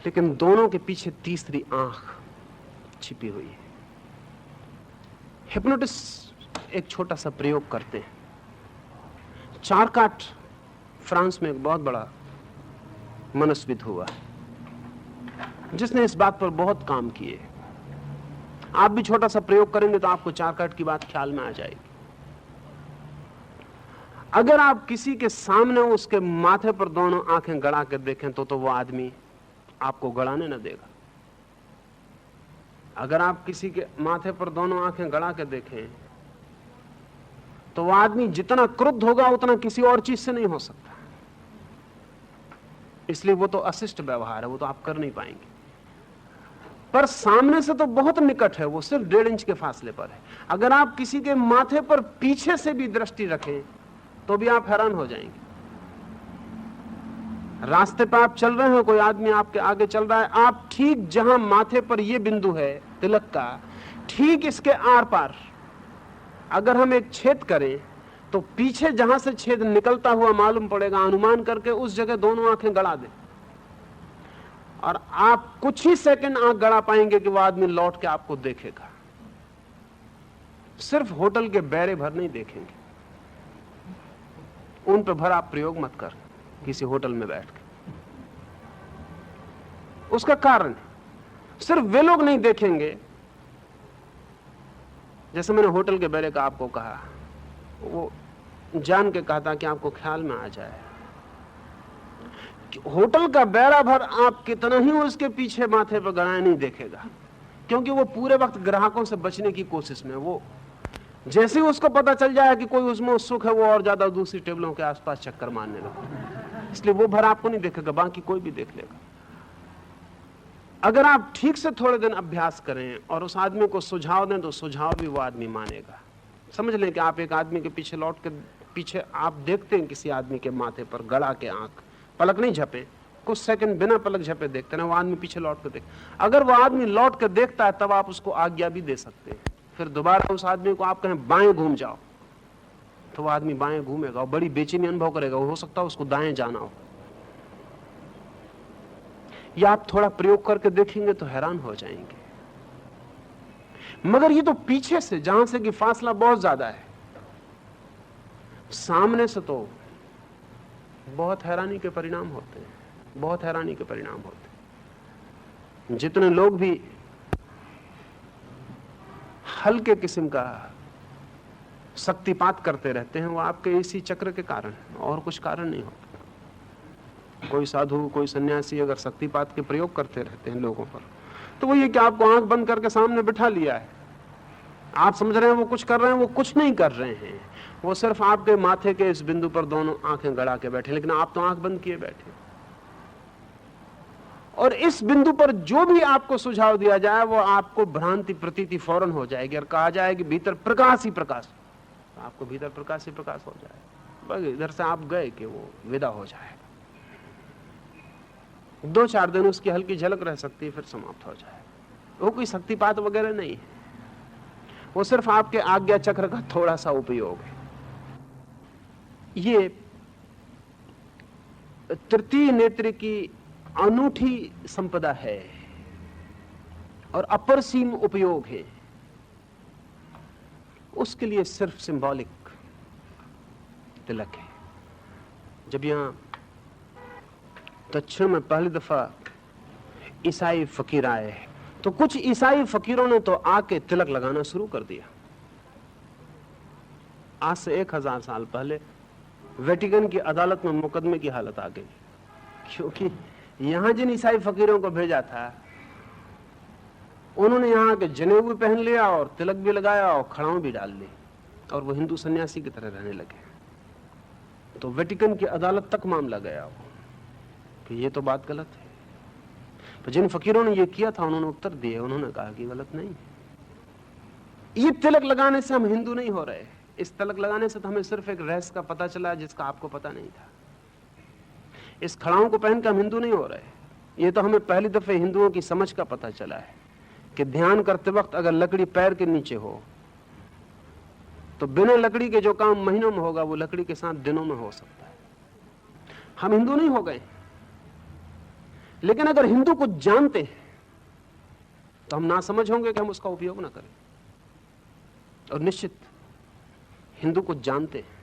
लेकिन दोनों के पीछे तीसरी आंख छिपी हुई है। हिप्नोटिस्ट एक छोटा सा प्रयोग करते हैं। चारकाट फ्रांस में एक बहुत बड़ा मनस्विद हुआ जिसने इस बात पर बहुत काम किए। आप भी छोटा सा प्रयोग करेंगे तो आपको चारकाट की बात ख्याल में आ जाएगी। अगर आप किसी के सामने उसके माथे पर दोनों आंखें गड़ा के देखें तो वो आदमी आपको गड़ाने न देगा। अगर आप किसी के माथे पर दोनों आंखें गड़ा के देखें तो वो आदमी जितना क्रुद्ध होगा उतना किसी और चीज से नहीं हो सकता। इसलिए वो तो अशिष्ट व्यवहार है, वो तो आप कर नहीं पाएंगे। पर सामने से तो बहुत निकट है, वो सिर्फ 1.5 इंच के फासले पर है। अगर आप किसी के माथे पर पीछे से भी दृष्टि रखें तो भी आप हैरान हो जाएंगे। रास्ते पर आप चल रहे हैं, कोई आदमी आपके आगे चल रहा है, आप ठीक जहां माथे पर यह बिंदु है तिलक का, ठीक इसके आर पार अगर हम एक छेद करें तो पीछे जहां से छेद निकलता हुआ मालूम पड़ेगा, अनुमान करके उस जगह दोनों आंखें गड़ा दें और आप कुछ ही सेकंड आंख गड़ा पाएंगे कि वह आदमी लौट के आपको देखेगा। सिर्फ होटल के बैरे भर नहीं देखेंगे, उन पर भर आप प्रयोग मत कर किसी होटल में बैठ के। उसका कारण सिर्फ वे लोग नहीं देखेंगे, जैसे मैंने होटल के बैरे का आपको कहा, वो जान के कहा था कि आपको ख्याल में आ जाए कि होटल का बैरा भर आप कितना ही उसके पीछे माथे पर गड़ाए नहीं देखेगा, क्योंकि वो पूरे वक्त ग्राहकों से बचने की कोशिश में, वो जैसे ही उसको पता चल जाए कि कोई उसमें उत्सुक है वो और ज्यादा दूसरी टेबलों के आसपास चक्कर मारने लगता। इसलिए वो भर आपको नहीं देखेगा, बाकी कोई भी देख लेगा। अगर आप ठीक से थोड़े दिन अभ्यास करें और उस आदमी को सुझाव दें तो सुझाव भी वो आदमी मानेगा। समझ लें कि आप एक आदमी के पीछे लौट के, पीछे आप देखते हैं किसी आदमी के माथे पर गड़ा के आंख, पलक नहीं झपे, कुछ सेकंड बिना पलक झपे देखते ना, वो आदमी पीछे लौट कर देख, अगर वो आदमी लौट कर देखता है तब आप उसको आज्ञा भी दे सकते हैं। फिर दोबारा उस आदमी को आप कहें बाएं घूम जाओ, तो वो आदमी बाएं घूमेगा और बड़ी बेचैनी अनुभव करेगा, हो सकता है उसको दाएं जाना हो। या आप थोड़ा प्रयोग करके देखेंगे तो हैरान हो जाएंगे। मगर ये तो पीछे से, जहां से कि फासला बहुत ज्यादा है, सामने से तो बहुत हैरानी के परिणाम होते हैं, बहुत हैरानी के परिणाम होते हैं। जितने लोग भी हल्के किस्म का शक्तिपात करते रहते हैं वो आपके इसी चक्र के कारण, और कुछ कारण नहीं होता। कोई साधु, कोई सन्यासी अगर शक्तिपात के प्रयोग करते रहते हैं लोगों पर, तो वो ये कि आपको आंख बंद करके सामने बिठा लिया है, आप समझ रहे हैं वो कुछ कर रहे हैं, वो कुछ नहीं कर रहे हैं, वो सिर्फ आपके माथे के इस बिंदु पर दोनों आंखें गड़ा के बैठे, लेकिन आप तो आंख बंद किए बैठे। और इस बिंदु पर जो भी आपको सुझाव दिया जाए वो आपको भ्रांति प्रतीति फौरन हो जाएगी, और कहा जाए कि भीतर प्रकाश ही प्रकाश, आपको भीतर प्रकाश ही प्रकाश हो जाए, बस इधर से आप गए कि वो विदा हो जाए। 2-4 दिन उसकी हल्की झलक रह सकती है, फिर समाप्त हो जाए। वो कोई शक्तिपात वगैरह नहीं है, वो सिर्फ आपके आज्ञा चक्र का थोड़ा सा उपयोग है। ये तृतीय नेत्र की अनूठी संपदा है और अपरसीम उपयोग है। उसके लिए सिर्फ सिंबॉलिक तिलक है। जब यहां दक्षिण में पहली दफा ईसाई फकीर आए तो कुछ ईसाई फकीरों ने तो आके तिलक लगाना शुरू कर दिया। आज से 1000 साल पहले वेटिकन की अदालत में मुकदमे की हालत आ गई, क्योंकि यहां जिन ईसाई फकीरों को भेजा था उन्होंने यहां के जनेऊ भी पहन लिया और तिलक भी लगाया और खड़ाऊ भी डाल ली, और वो हिंदू सन्यासी की तरह रहने लगे। तो वेटिकन की अदालत तक मामला गया कि ये तो बात गलत है। तो जिन फकीरों ने ये किया था उन्होंने उत्तर दिए, उन्होंने कहा कि गलत नहीं, ये तिलक लगाने से हम हिंदू नहीं हो रहे, इस तिलक लगाने से तो हमें सिर्फ एक रहस्य का पता चला जिसका आपको पता नहीं था। इस खड़ाओं को पहन के हम हिंदू नहीं हो रहे, ये तो हमें पहली दफे हिंदुओं की समझ का पता चला है कि ध्यान करते वक्त अगर लकड़ी पैर के नीचे हो तो बिना लकड़ी के जो काम महीनों में होगा वो लकड़ी के साथ दिनों में हो सकता है। हम हिंदू नहीं हो गए, लेकिन अगर हिंदू को जानते हैं तो हम ना समझ होंगे कि हम उसका उपयोग ना करें। और निश्चित हिंदू को जानते हैं।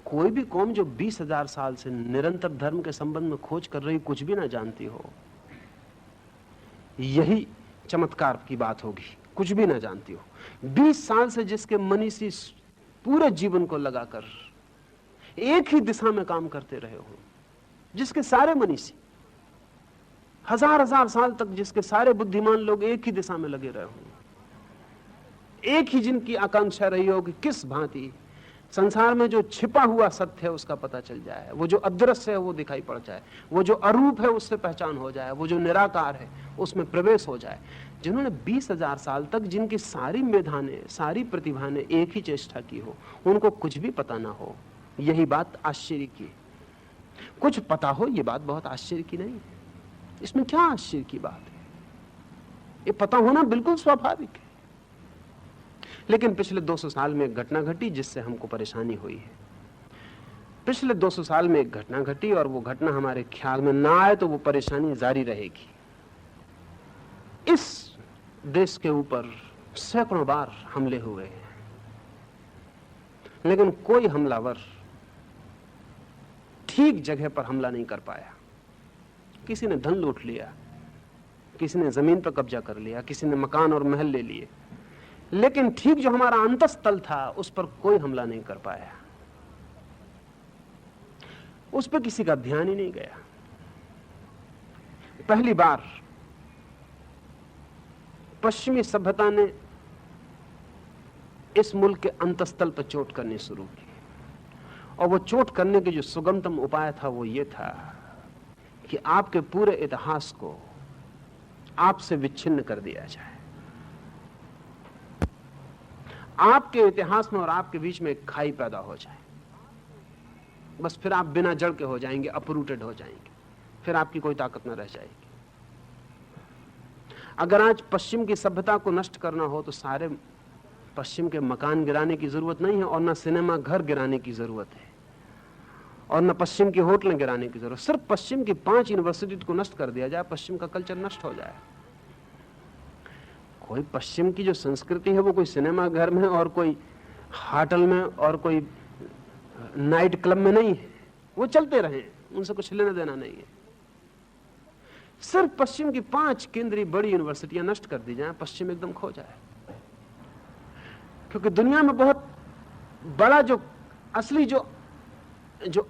कोई भी कौम जो 20,000 साल से निरंतर धर्म के संबंध में खोज कर रही कुछ भी ना जानती हो, यही चमत्कार की बात होगी। कुछ भी ना जानती हो, 20 साल से जिसके मनीषी पूरे जीवन को लगाकर एक ही दिशा में काम करते रहे हो, जिसके सारे मनीषी 1000 साल तक जिसके सारे बुद्धिमान लोग एक ही दिशा में लगे रहे हो, एक ही जिनकी आकांक्षा रही हो कि किस भांति संसार में जो छिपा हुआ सत्य है उसका पता चल जाए, वो जो अदृश्य है वो दिखाई पड़ जाए, वो जो अरूप है उससे पहचान हो जाए, वो जो निराकार है उसमें प्रवेश हो जाए। जिन्होंने 20,000 साल तक जिनकी सारी मेधा ने, सारी प्रतिभा ने एक ही चेष्टा की हो, उनको कुछ भी पता ना हो, यही बात आश्चर्य की। कुछ पता हो ये बात बहुत आश्चर्य की नहीं, इसमें क्या आश्चर्य की बात है? ये पता होना बिल्कुल स्वाभाविक है। लेकिन पिछले 200 साल में एक घटना घटी जिससे हमको परेशानी हुई है। पिछले 200 साल में एक घटना घटी और वो घटना हमारे ख्याल में ना आए तो वो परेशानी जारी रहेगी। इस देश के ऊपर सैकड़ों बार हमले हुए, लेकिन कोई हमलावर ठीक जगह पर हमला नहीं कर पाया। किसी ने धन लूट लिया, किसी ने जमीन पर कब्जा कर लिया, किसी ने मकान और महल ले लिए, लेकिन ठीक जो हमारा अंतस्थल था उस पर कोई हमला नहीं कर पाया। उस पर किसी का ध्यान ही नहीं गया। पहली बार पश्चिमी सभ्यता ने इस मुल्क के अंतस्थल पर चोट करनी शुरू की और वो चोट करने के जो सुगमतम उपाय था वो ये था कि आपके पूरे इतिहास को आपसे विच्छिन्न कर दिया जाए। आपके इतिहास में और आपके बीच में एक खाई पैदा हो जाए। बस फिर आप बिना जड़ के हो जाएंगे, अपरूटेड हो जाएंगे, फिर आपकी कोई ताकत न रह जाएगी। अगर आज पश्चिम की सभ्यता को नष्ट करना हो तो सारे पश्चिम के मकान गिराने की जरूरत नहीं है, और न सिनेमा घर गिराने की जरूरत है, और न पश्चिम की होटलें गिराने की जरूरत। सिर्फ पश्चिम की 5 यूनिवर्सिटी को नष्ट कर दिया जाए, पश्चिम का कल्चर नष्ट हो जाए। कोई पश्चिम की जो संस्कृति है वो कोई सिनेमा घर में और कोई होटल में और कोई नाइट क्लब में नहीं है। वो चलते रहे, उनसे कुछ लेना देना नहीं है। सिर्फ पश्चिम की 5 केंद्रीय बड़ी यूनिवर्सिटियां नष्ट कर दी जाए, पश्चिम एकदम खो जाए। क्योंकि दुनिया में बहुत बड़ा जो असली जो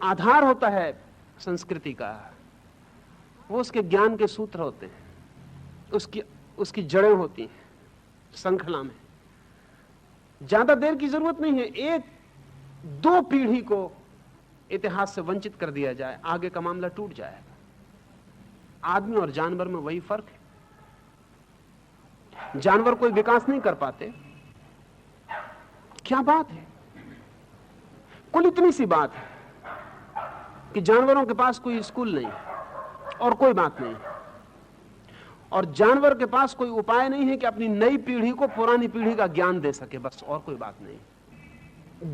आधार होता है संस्कृति का, वो उसके ज्ञान के सूत्र होते हैं, उसकी जड़ें होती हैं श्रृंखला में। ज्यादा देर की जरूरत नहीं है, 1-2 पीढ़ी को इतिहास से वंचित कर दिया जाए, आगे का मामला टूट जाएगा। आदमी और जानवर में वही फर्क है। जानवर कोई विकास नहीं कर पाते, क्या बात है, कुल इतनी सी बात है कि जानवरों के पास कोई स्कूल नहीं और कोई बात नहीं, और जानवर के पास कोई उपाय नहीं है कि अपनी नई पीढ़ी को पुरानी पीढ़ी का ज्ञान दे सके, बस और कोई बात नहीं।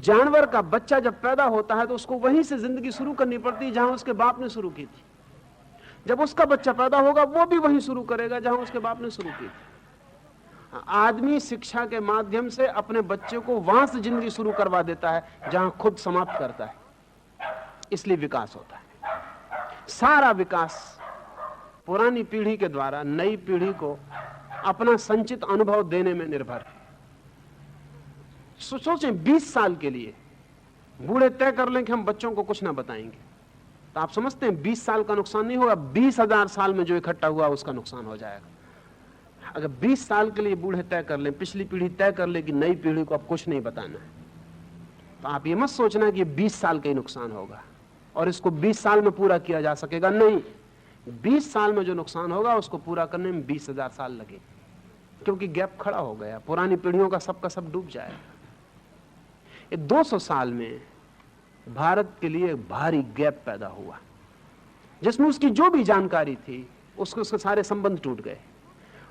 जानवर का बच्चा जब पैदा होता है तो उसको वहीं से जिंदगी शुरू करनी पड़ती है जहां उसके बाप ने शुरू की थी। जब उसका बच्चा पैदा होगा वो भी वहीं शुरू करेगा जहां उसके बाप ने शुरू की थी। आदमी शिक्षा के माध्यम से अपने बच्चे को वहां से जिंदगी शुरू करवा देता है जहां खुद समाप्त करता है, इसलिए विकास होता है। सारा विकास पुरानी पीढ़ी के द्वारा नई पीढ़ी को अपना संचित अनुभव देने में निर्भर है। सोचें 20 साल के लिए बूढ़े तय कर लें कि हम बच्चों को कुछ ना बताएंगे, तो आप समझते हैं 20 साल का नुकसान नहीं होगा, 20,000 साल में जो इकट्ठा हुआ उसका नुकसान हो जाएगा। अगर 20 साल के लिए बूढ़े तय कर लें, पिछली पीढ़ी तय कर ले कि नई पीढ़ी को अब कुछ नहीं बताना है, तो आप ये मत सोचना कि 20 साल का ही नुकसान होगा और इसको 20 साल में पूरा किया जा सकेगा। नहीं, 20 साल में जो नुकसान होगा उसको पूरा करने में 20,000 साल लगे, क्योंकि गैप खड़ा हो गया, पुरानी पीढ़ियों का सब डूब जाएगा। 200 साल में भारत के लिए भारी गैप पैदा हुआ, जिसमें उसकी जो भी जानकारी थी उसके सारे संबंध टूट गए,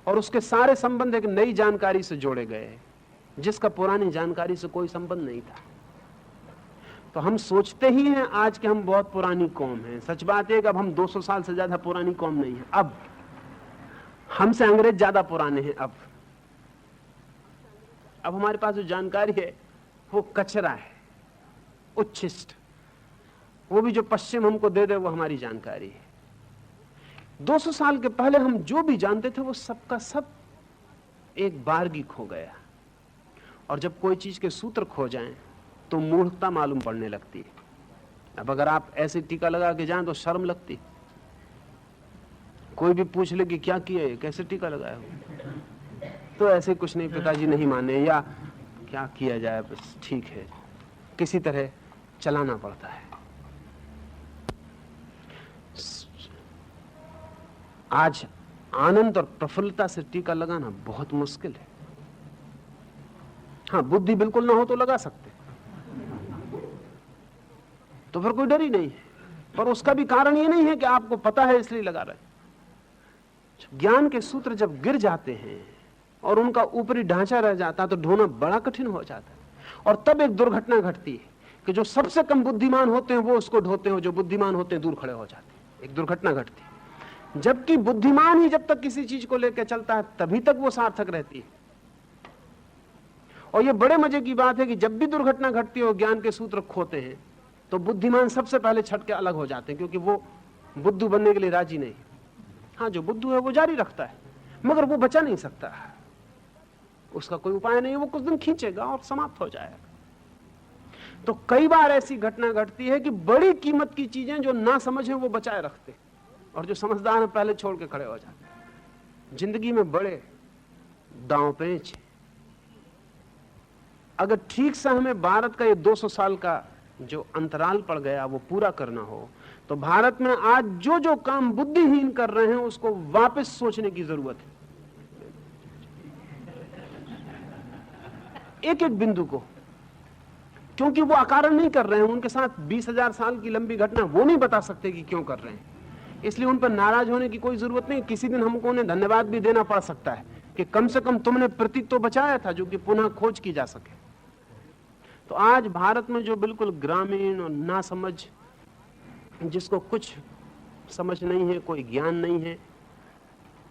और उसके सारे संबंध एक नई जानकारी से जोड़े गए जिसका पुरानी जानकारी से कोई संबंध नहीं था। तो हम सोचते ही हैं आज कि हम बहुत पुरानी कौम हैं। सच बात है कि अब हम 200 साल से ज्यादा पुरानी कौम नहीं है। अब हमसे अंग्रेज ज्यादा पुराने हैं। अब हमारे पास जो जानकारी है वो कचरा है, उच्छिष्ट, वो भी जो पश्चिम हमको दे दे वो हमारी जानकारी है। 200 साल के पहले हम जो भी जानते थे वो सबका सब एक बारगी खो गया, और जब कोई चीज के सूत्र खो जाएं तो मूर्खता मालूम पड़ने लगती है। अब अगर आप ऐसे टीका लगा के जाएं तो शर्म लगती, कोई भी पूछ ले कि क्या किया है, कैसे टीका लगाया हो, तो ऐसे कुछ नहीं, पिताजी नहीं माने, या क्या किया जाए, बस ठीक है, किसी तरह चलाना पड़ता है। आज आनंद और प्रफुल्लता से टीका लगाना बहुत मुश्किल है। हाँ, बुद्धि बिल्कुल ना हो तो लगा सकते, तो फिर कोई डर ही नहीं है, पर उसका भी कारण ये नहीं है कि आपको पता है इसलिए लगा रहे। ज्ञान के सूत्र जब गिर जाते हैं और उनका ऊपरी ढांचा रह जाता है तो ढोना बड़ा कठिन हो जाता है, और तब एक दुर्घटना घटती है कि जो सबसे कम बुद्धिमान होते हैं वो उसको ढोते हैं, जो बुद्धिमान होते हैं दूर खड़े हो जाते हैं। एक दुर्घटना घटती है, जबकि बुद्धिमान ही जब तक किसी चीज को लेकर चलता है तभी तक वो सार्थक रहती है। और ये बड़े मजे की बात है कि जब भी दुर्घटना घटती है और ज्ञान के सूत्र खोते हैं तो बुद्धिमान सबसे पहले छट के अलग हो जाते हैं, क्योंकि वो बुद्धू बनने के लिए राजी नहीं। हाँ, जो बुद्धू है वो जारी रखता है, मगर वो बचा नहीं सकता, उसका कोई उपाय नहीं है, वो कुछ दिन खींचेगा और समाप्त हो जाएगा। तो कई बार ऐसी घटना घटती है कि बड़ी कीमत की चीजें जो ना समझे वो बचाए रखते, और जो समझदार है पहले छोड़ के खड़े हो जाते। जिंदगी में बड़े दांव पेच। अगर ठीक से हमें भारत का ये 200 साल का जो अंतराल पड़ गया वो पूरा करना हो, तो भारत में आज जो जो काम बुद्धिहीन कर रहे हैं उसको वापस सोचने की जरूरत है, एक एक बिंदु को। क्योंकि वो अकारण नहीं कर रहे हैं, उनके साथ 20,000 साल की लंबी घटना वो नहीं बता सकते कि क्यों कर रहे हैं, इसलिए उन पर नाराज होने की कोई जरूरत नहीं। किसी दिन हमको उन्हें धन्यवाद भी देना पड़ सकता है कि कम से कम तुमने प्रतीक तो बचाया था जो कि पुनः खोज की जा सके। तो आज भारत में जो बिल्कुल ग्रामीण और ना समझ, जिसको कुछ समझ नहीं है, कोई ज्ञान नहीं है,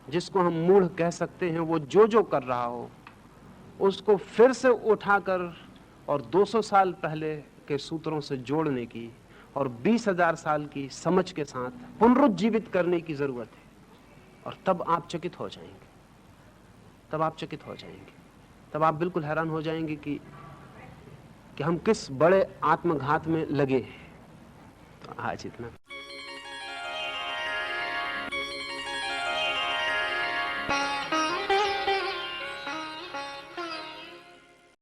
जिसको हम मूढ़ कह सकते हैं, वो जो जो कर रहा हो उसको फिर से उठाकर और 200 साल पहले के सूत्रों से जोड़ने की और 20,000 साल की समझ के साथ पुनरुज्जीवित करने की जरूरत है। और तब आप चकित हो जाएंगे, तब आप चकित हो जाएंगे, तब आप बिल्कुल हैरान हो जाएंगे कि हम किस बड़े आत्मघात में लगे हैं। तो आज इतना।